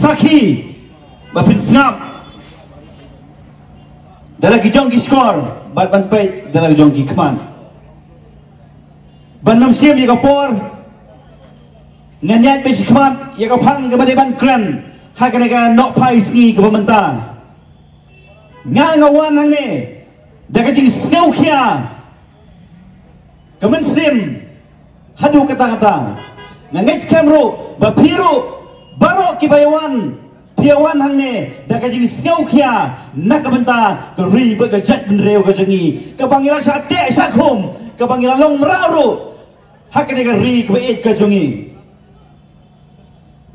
Saki bapin snap dalam kijong ki skor bat ban pait dalam kijong ki keman ban nam sim ya kapor nanyat be keman ya kapang ke ban kran hakanega nok pai ski ke pemerintah ngawan hang ne dalam kijing skau kia kemen sim hadu kata-kata ngangit kamro bapiru barok kibayawan piawan hangne da kajing skau kia nak benta keri bergejat benreu kajengi kepangilan sate sakum kepangilan long meraru hakne keri kebait kajengi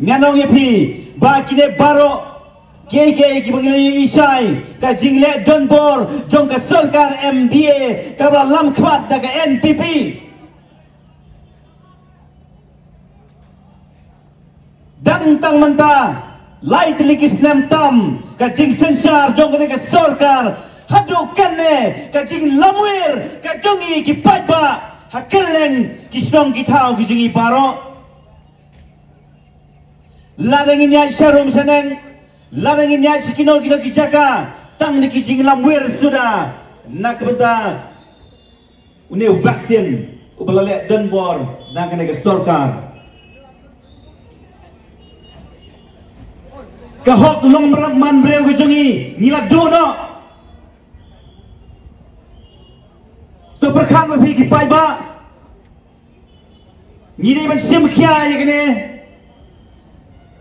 nganong yepi bakine barok keke kepangilan isai kajing le donbor jong ka sarkar MDA kabla lam khwat da ka NPP dan tang menta lai telikis nem tam kajing sensar jong kene ke sorkar hadukan ne kajing lamwir kajongi ki pajba hakeleng kisnong kitau kijingi baro ladang ini syarum seneng ladang ini kino kijaka tang ni kijing lamwir sudah nak benda une vaksin ubalale dan bor dan kene ke sorkar kahok long man breu ke jongi nila dono to perkhan ma phi ki pai ba ni dei ban sim khia ye kene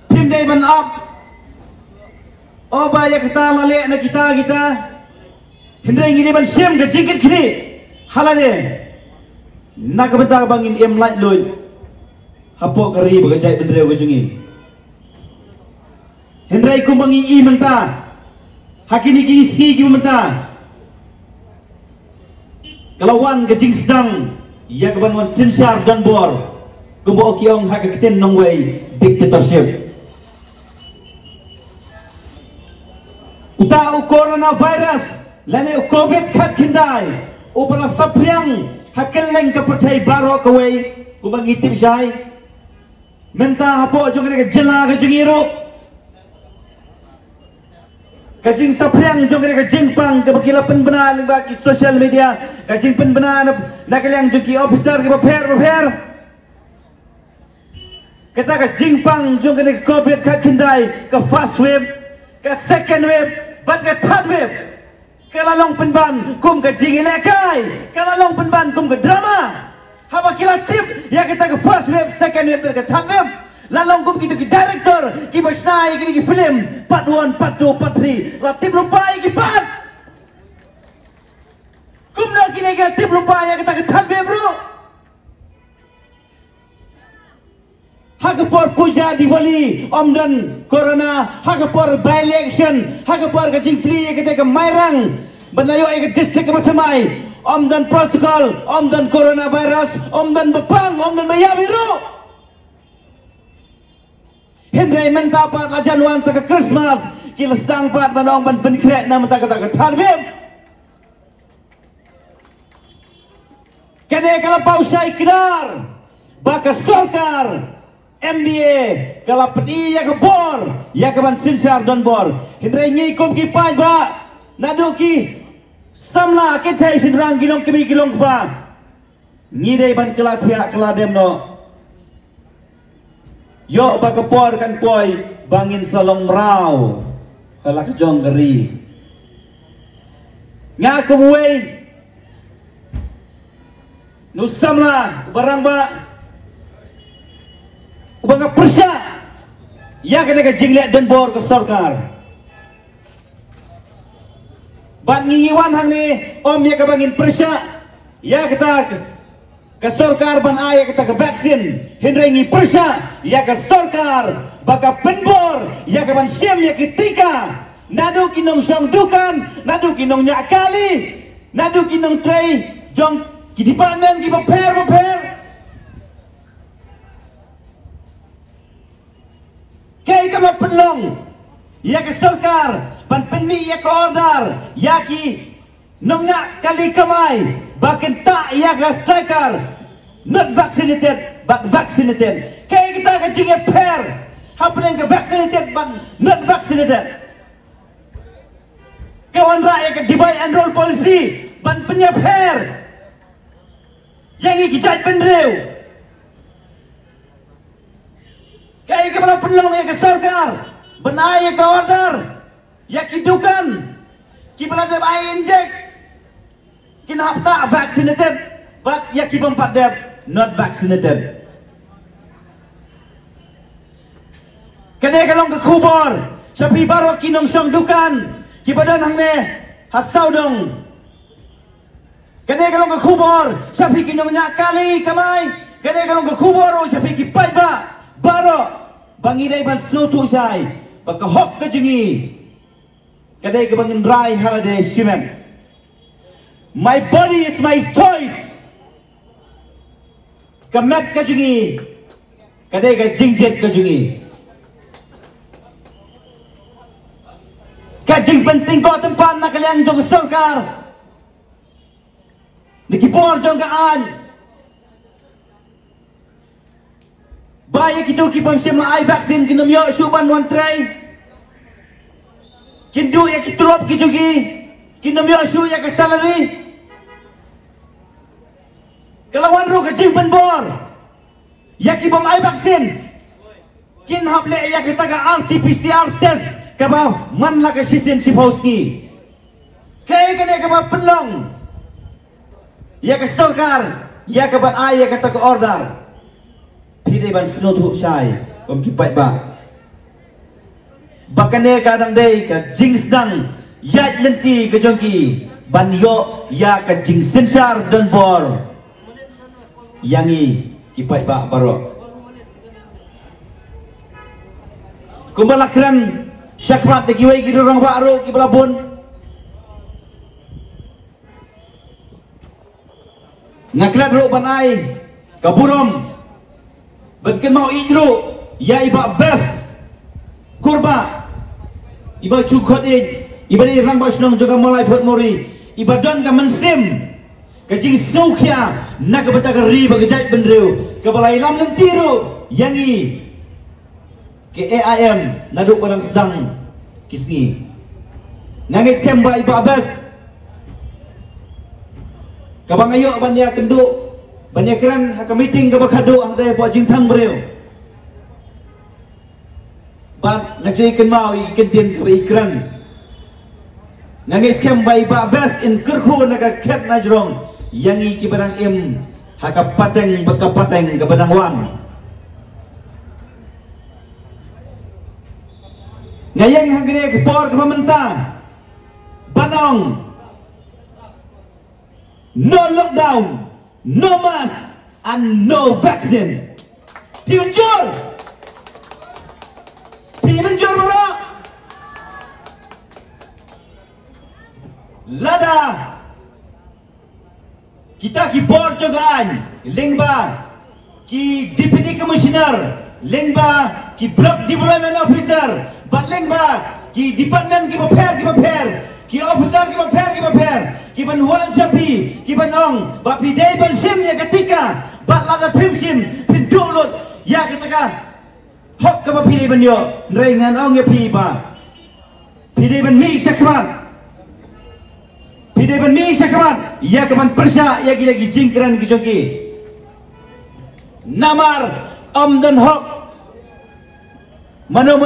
pim dei ban up o ba ya kata lale na kita hindai ni dei ban sim ke jingkit khini halane nak benta bangin em lait loy hapo kari bagajai ban breu ke jongi Hendrai kumbangi i menta hakini ki iski ki menta kalawan kejing sedang ya kebanwan sinsar dan bor kumbo okiong hak keten nongwei dictatorship uta coronavirus lane covid khat kindai upala sapriang hakeleng ke pertai baro kawei kumbangi tipsai menta hapo jong ke jela ke jingiro kajing sapriang jong kena kajing pang ke bakila penbenar bagi sosial media kajing penbenar nak yang juki officer ke baper kata kajing pang jong kena covid kat kendai ke first wave ke second wave bat ke third wave ke lalong penban kum kajing ilekai ke lalong penban kum ke drama haba kila tip ya kita ke first wave second wave ke third wave lalong kum kita ki director ki basnai ki film part 1 part 2 part 3 la tip lupai ki part kum na ki nega tip lupai ya kita ke bro hakapor puja Diwali omdan corona hakapor by election hakapor ka jingpli ya kita ke Mairang banayo ya ke district ke Matamai omdan protocol omdan coronavirus omdan bepang omdan mayawiru Hendrai menta pat la Januan sa Christmas kila sedang pat manong ban penkrek na menta kata tarvim kene kala pausai kidar baka sorkar MDA kala pedi ya ke bor ya ke ban sinsar don bor Hendrai ngi kom ki pai ba naduki samla ke thai sin rang kilong kemi kilong ba ngi dei ban kala thia kala demno yo bakapor kan poi bangin salong rau kala kejong geri nga kemuai nusamla barang ba ubanga persya ya kena ke jingle dan bor ke sorkar ban ngiwan hang ni om ya ke bangin persya ya kita ke sorkar ban aya kita ke vaksin hindrengi persya ya ke sorkar baka penbor ya ke ban siam ya ketika nadu kinong song dukan nadu kinong nyakali nadu kinong tray jong kidipanen ki baper kay kamla penlong ya ke sorkar ban penmi ya ke order ya ki nongak kali kamay bakin tak ya ke striker not vaccinated but vaccinated kaya kita kajing per happening ke vaccinated but not vaccinated. Kawan rakyat ke divide and roll policy ban penyepher yang ikijat penreu kaya kepala penlong yang ke sarkar benai ke order ya kidukan kipala dep ai inject kinahap tak vaccinated but ya kipampat dep not vaccinated. Kene kalong ke kubor sapi baro kinong syong dukan kibadan hangne hasau dong. Kene kalong ke kubor sapi kinong nyakali kamai kene kalong ke kubor sapi kipai ba baro bangidai ban snotu sai baka hok ke jengi kene ke bangin rai halade simen. My body is my choice. Kamet ke jengi kene ke jingjet ke jengi. Kajing penting kau tempat nak kalian jong sarkar. Nikipor jong kaan. Baik itu kipam sema ai vaksin kinam yo suban wan tray. Kindu ya kitulop kijugi. Kinam yo su ya ke salary. Kalawan ro kajing penbor. Ya kipam ai vaksin. Kin hable ya kita ka RT-PCR test. Kaba man la ka sistem Sipowski kaya kene kaba penlong ya ka sarkar ya ka ban ay ya ka ta order pide ban snotu sai kom kipai ba bakane kadang dei ka jingsdang ya lenti ka jongki ban yo ya ka jing sensar dan bor yangi kipai ba baro kumbalakran syakmat de kiwai ki dorang baru ki belabun ngaklat ro banai kaburom benken mau idro ya iba bes kurba iba cukot iba ni rang basnong juga mulai phot mori iba don ka mensim kajing saukhya nak beta ka ri bagajat benreu ka balai lam lentiro yangi ke AIM naduk barang sedang kisni nangit kemba ibu abas kabang ayo banyak kenduk banyak keran haka meeting kabak hadu ang tayo po jingtang bereu ban nakjui kenmau ikan tin kabak ikran nangit kemba ibu abas in kerku naga ket najrong yangi kibarang im haka pateng baka pateng kabadang wan ngayang hangre ke por ke pemerintah banong no lockdown no mask and no vaccine pimenjur bro lada kita ki por jogaan lingba ki deputy commissioner lingba ki block development officer baling ba ki department ki paper ki officer ki paper ki banwan sapi ki banong ba pidai ban sim ya ketika ba lada pim sim pindulut ya ketika hok ka ba pidai ban yo rengan ong ya pi ba pidai ban mi sakmat ya kaman persya ya lagi jingkran ki joki namar om dan hok mano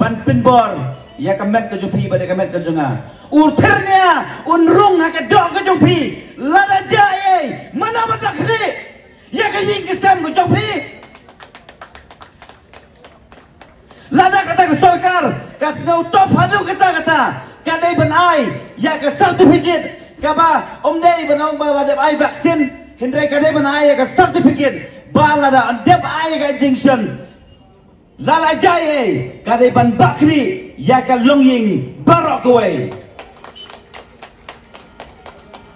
ban pinbor ya kamet ke jumpi pada kamet ke junga urternya unrung hak dok ke jumpi lada jae mana mata khri ya ka ying kesam ke jumpi lada kata ke sarkar kasno top hadu kata kadai ban ai ya ke certificate kaba omdei banong ba lada ai vaksin hindai kadai ban ai ya ke certificate ba lada andep ai ka injection lala jaye kadai ban bakri ya ka longying barok away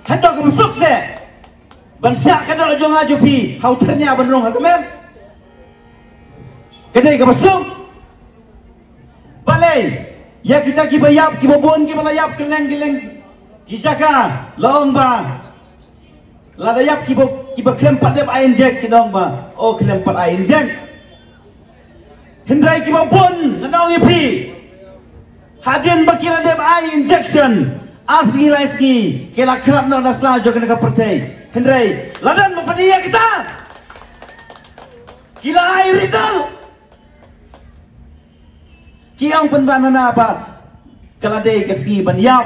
hato ka sukse ban syak ka do jong ajupi hau ternya ban rong ha kemen kadai ka masuk balai ya kita ki bayap ki bobon ki balayap keleng ki jaka long ba lada yap ki ba klem pat dep ain jek ki dong ba o klem pat ain jek Hindrai kiba pun nanong ipi. Hadin bakila dem eye injection. Asli laiski kila kerap no nasla jo kena pertai. Hindrai ladan mapania kita. Kila eye result. Kiang penbanana apa? Kalade keski banyap.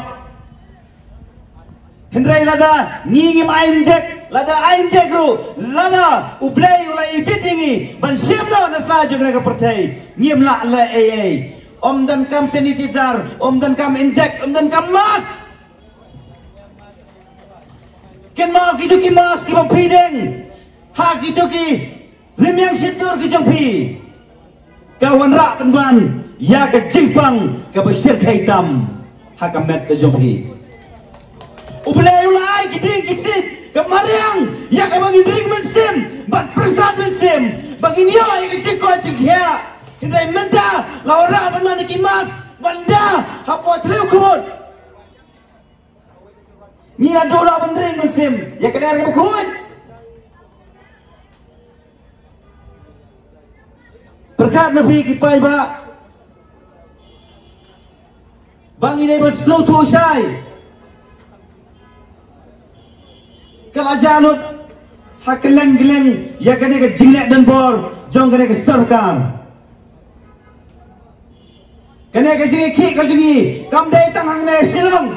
Hindrai lada ngingim injek, lada injek ru, lada ublay ulai ipitingi ban shimno nasla jo kena pertai. Ngim la la AA. Om dan kam sanitizer, om dan kam injek, om dan kam mask. Ken mau gitu ki mask ki pideng. Ha gitu ki rimyang situr ki jongpi. Kawan rak penban ya ke jipang ke besyir hitam ha ka met ke jongpi. Ublay ulai kiting kisit ke mariang ya ke bagi drink mensim, bat persat mensim. Bagi niyo ya ke cikko cikya. Hindai menta lawara ban mana kimas banda hapo tliu kumut ni ado la bandring musim ya kedar ke kumut berkat nabi kipai ba bang ini ber slow to shy kalajanut hakeleng-geleng ya kene ke jinglek dan bor jong kene ke sarkar. Kena ke jigi ki ke jigi kam dai tanghang ne Shillong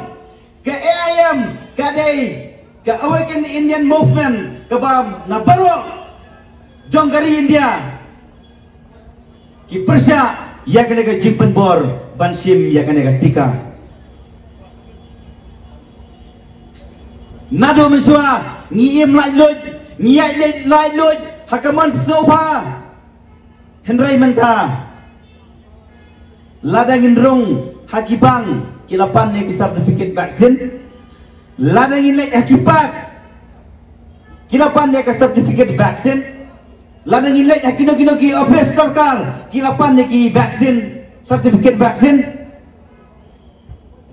ke AIM ke dai ke Awaken Indian Movement ke bam na baru jong kari India ki persya ya kena ke jimpen bor bansim ya kena ke tika nado mesua ngiem lai loj ngiyai lai loj hakaman snowpa Henry menta ladangin rong hakibang kilapan ni sertifikat vaksin ladangin lek hakipak kilapan ni ke sertifikat vaksin ladangin lek hakino-kino ki office sarkar kilapan ni ki vaksin sertifikat vaksin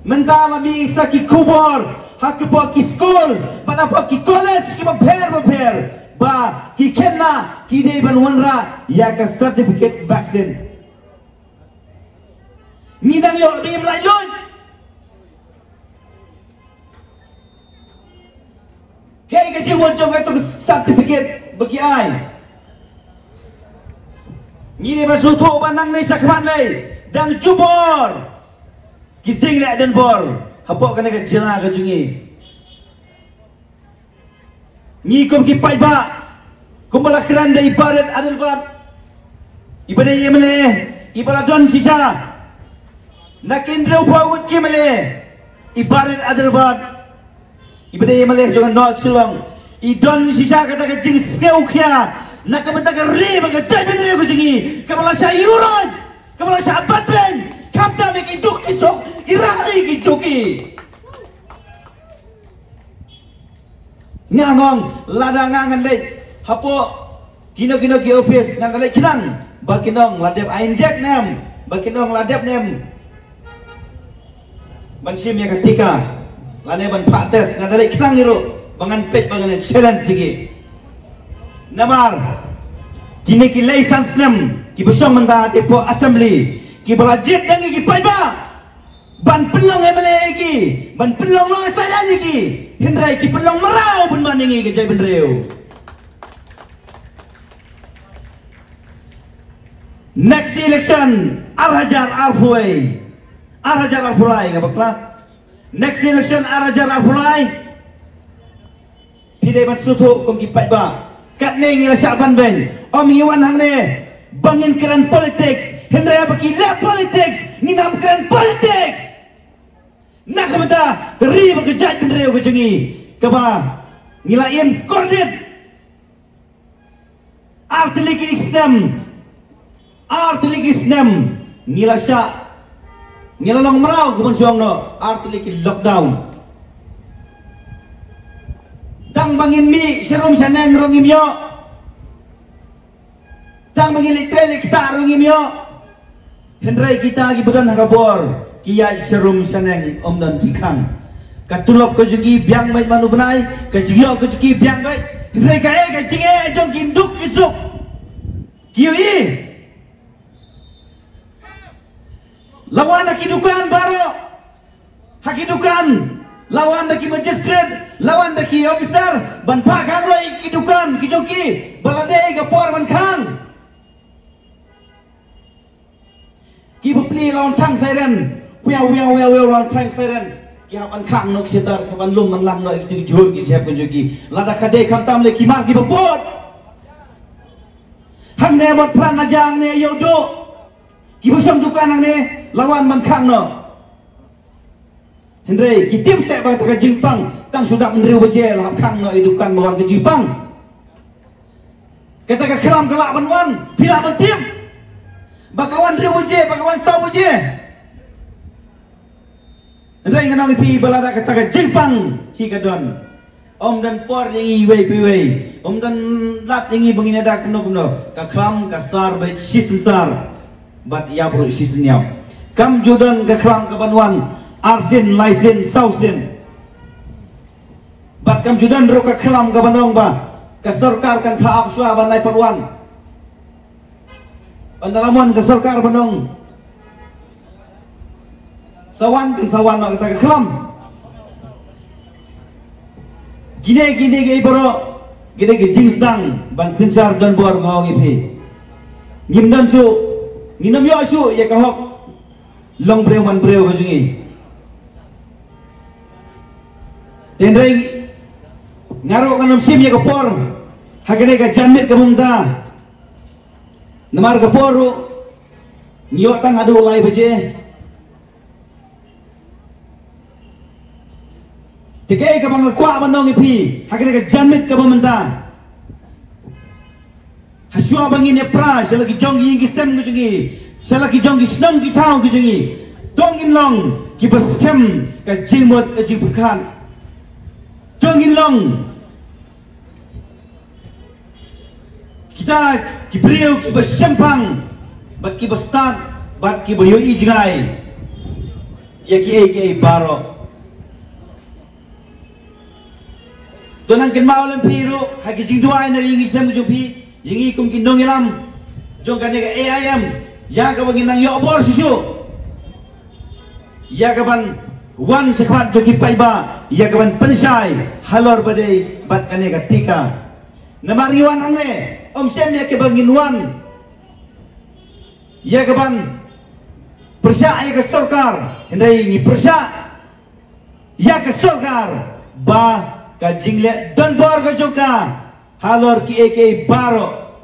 mentala mi isa ki kubor hakpo ki school pada ki college ki paper ba ki kenna ki dei ban wanra ya ke sertifikat vaksin Nidang yo bim layon. Kaya ka jiwon jong ato certificate bagi ai. Ni ba suto banang nei sakman lei dan jubor. Kising le dan bor. Hapok kana ka jela ka jungi. Ni kom ki pai ba. Kumbala keran da ibarat adil bat. Ibadah yemle ibarat don sisa. Nakindra upawut kimale ibarat adalbat ibadah yemale jangan not Shillong idon sisa kata kecing skeukia nakamata kari baga jadi ni aku jingi kamala sayuran kamala sahabat ben kamta meki duk kisok kirari kicuki ngangong ladangan lek hapo kino ki office ngan lek kinang bakinong ladep ainjek nem bakinong ladep nem bansim ya ketika lane ban pates ngadale klang iru bangan pet bangan challenge sigi namar kini ki license nem ki besong menta depo assembly ki budget dangi ki paiba ban pelong emle ki ban pelong lo saya ni ki hindrai ki pelong merau bun maningi ke jai benreu next election Arhajar Arfuai Arajar Al-Fulai ngabakla next election Arajar Al-Fulai pidai bersutu kum kipat ba kat ne ngila syaban ben om ngiwan hang ne bangin keran politik hendra baki la politics nginam keran politics nak beta keri bekejat bendreu ke jengi ke ba ngila im kordit artilik Islam ngila syak ngilalong merau kubun siang no artilik lockdown tang bangin mi serum sanang rongim yo tang bangin litre kita rongim yo hendrai kita gi budan hakabor kiai serum sanang om dan cikang katulop ko jugi biang mai manu benai ka jigyo ko jugi biang mai hendrai ka jinge jong kinduk kisuk kiui lawan hakidukan baru hakidukan lawan daki magistrate lawan daki officer ban pakang roi kidukan kijoki balade ga por ban khang ki bupli lawan thang siren wiao lawan thang siren ki haban khang nok setar kaban lum man lam no ki jur ki chep kijoki lada khade kham tam le ki mar ki bopot hang ne mot pran na jang ne yodo ki busam dukan ne lawan man khang no Hendrai kitim sek ba taka jingpang tang sudah menriu baje lahap khang no dukan bawan ke jingpang kata ka kelam kelak banwan pila bentim bakawan riu baje bakawan sau baje Hendrai nganang pi balada kata ka jingpang hi kadon om dan por yang i wei pi wei om dan lat yang i bangin ada kuno ka kelam ka sar ba sisar bat ya bro sisnyap kam judan ka kelam ka banwan Arsin, Laisin, Sausin bat kam judan roka kelam ka banong ba ka sarkar kan phaap swa banai parwan andalaman ka sarkar banong sawan kan sawan no ka kelam gine ge bro gine ge jingsdang ban sinsar dan bor ngong ipi ngimdan su nginam yo su ya ka hok long breu man breu bajungi Tendrai ngaro kanam sim ya kapor hakene ka janmit ka mumta namar ka poru nyotan adu lai baje tikai ka bang kwa manong ipi hakene ka janmit ka mumta haswa bangin ne pra selagi jong yi sem ku jungi selagi jong snong ki tau ku jungi dongin long ki baskem ka jimot ka jibkan Jongin long kita kibriu ki bersempang bat ki bestat bat ki boyo ijgai ya ki baro tonang ken maulam piru haki jing duai na yingi sem jupi yingi kum ki nong ilam jong kan ga AIM ya ka bangin nang yo bor sisu ya ka ban wan sekwat joki paiba ya kawan pensai halor badai bat kane ketika namariwan angne om sem ya ke bangin wan ya kawan persya ya ke sarkar hendai ni persya ya ke sarkar ba ka jingle dan bor ka joka halor ki eke baro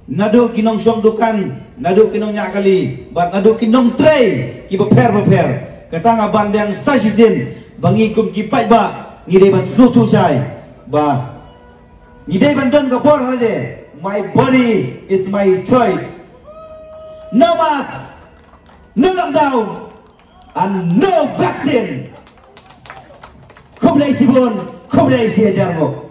nadu kinong song dukan nadu kinong nyakali bat nadu kinong tray ki beper katanga ban yang sajizin bangikum kipai ba ngide ban slutu sai ba ngide ban don ka bor hale my body is my choice no mask no lockdown and no vaccine kublai sibun kublai siajarmo